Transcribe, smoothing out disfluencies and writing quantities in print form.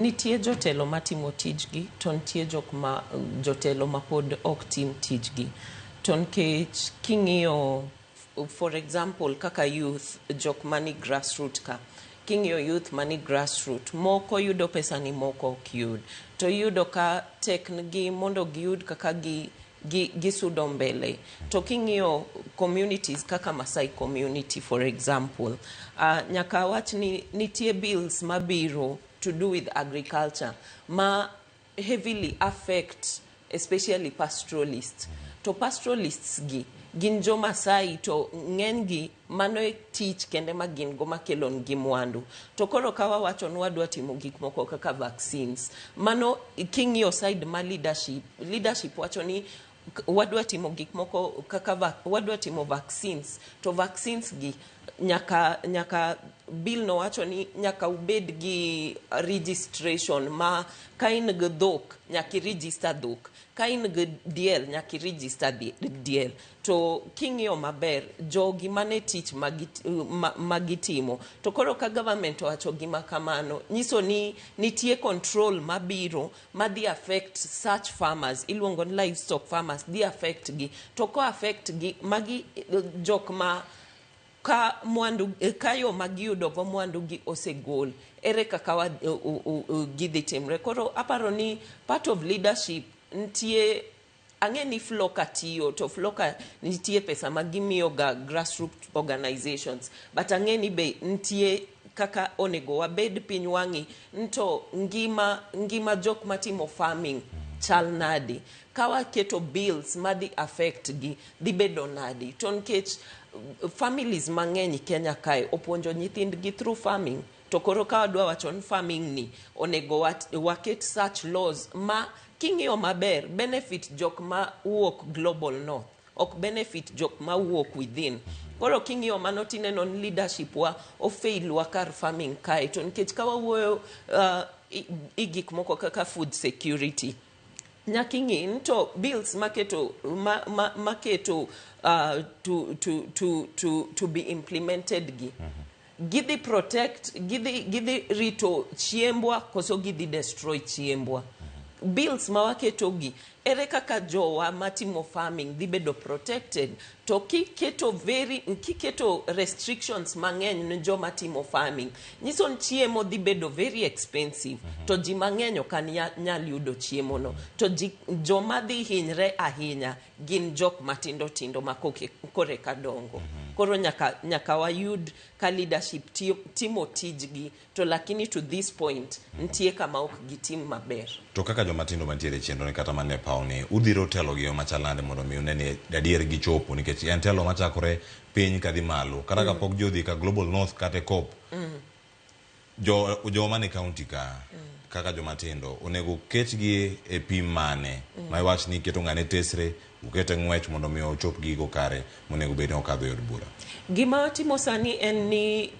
Nitie jotelo matimo tijgi, to nitie jotelo mapod ok tim tijgi. To nikech king'iyo, for example, kaka youth, jok mani grassroot ka. King'iyo youth mani grassroot, moko yudo pesa ni moko ok yud. To yudo ka tekngi mondo giyud kaka gisudo mbele. To king'iyo communities kaka Masai community, for example, nyaka wach ni nitie bills mabiro to do with agriculture ma heavily affect especially pastoralists. To pastoralists gin jo Masai, to ng'enygi mano e tich kende ma gin go makelo ngi mwandu. To koro ka wawacho ni wadwa timo gik moko kaka vaccines, mano king'iyo side ma leadership wacho ni wadwa timo gik moko kaka wadwa timo vaccines, to vaccines gi nyaka bill no wacho ni nyaka ubed gi registration ma ka in gi dhok nyaki register dhok, ka in gi diel nyaki register diel. To king'iyo maber jogi mane tich magitimo, to koro ka government owacho gima kamano, nyiso ni nitie control mabiro madhi affect such farmers, iluongo ni livestock farmers, dhi affect gi. To ko affect gi, magi jok ma ka yo magiyudogo mwandu gi osegol, ere kaka gidhi timre. Koro aparo ni part of leadership nitie, ang'e ni floka tiyo, to floka nitie pesa magimiyo ga grassroots organizations, but ang'e ni be nitie kaka onego wabed piny wang'ii nto ngima jok matimo farming chal nadi, ka waketo bills madhi affect gi dhi bedo nadi. To nikech families mang'eny Kenya kae opuonjo nyithindgi through farming, to koro ka wadwa wacho ni farming ni onego waket such laws ma king'iyo maber benefit jok ma wuok global north, ok benefit jok ma wuok within. Koro king'iyo mano tineno ni leadership wa ofail wa kar farming kae. To nikech ka wawuoyo gik moko kaka food security, nyaki ng'in to bills maketo to be implemented gidhi protect, gidhi rito chiembwa koso gidhi destroy chiembwa. Bills mawaketo gi, ere kaka jowa matimo farming dhi bedo protected. To kiketo restrictions mang'eny ne jo matimo farming, nyiso ni chiemo dhi bedo very expensive, to ji mang'eny ok nyal yudo chiemo no. To jo madhi hinyre ahinya gin jok matindo tindo ma kore ka dongo. Koro nyaka wayud ka leadership timo tijgi, to lakini to this point nitie kama ok gitim maber. To kaka joma tindo mantiere chenro ni kata mane pauni, udhiro telo gi machalande mondo mi unene adier gi chopo, nikech en telo machakore piny kadhi malo, kata kapok jodhi ka global north kata COP. Jo mane county ka kaka joma tindo onego ketgi e pim mane, ma wach ni keto ng'ane tesre, ukete ng'wech mondo mi ochop gigo kare monego bed ni okadho yod bura. Gima timo sani en ni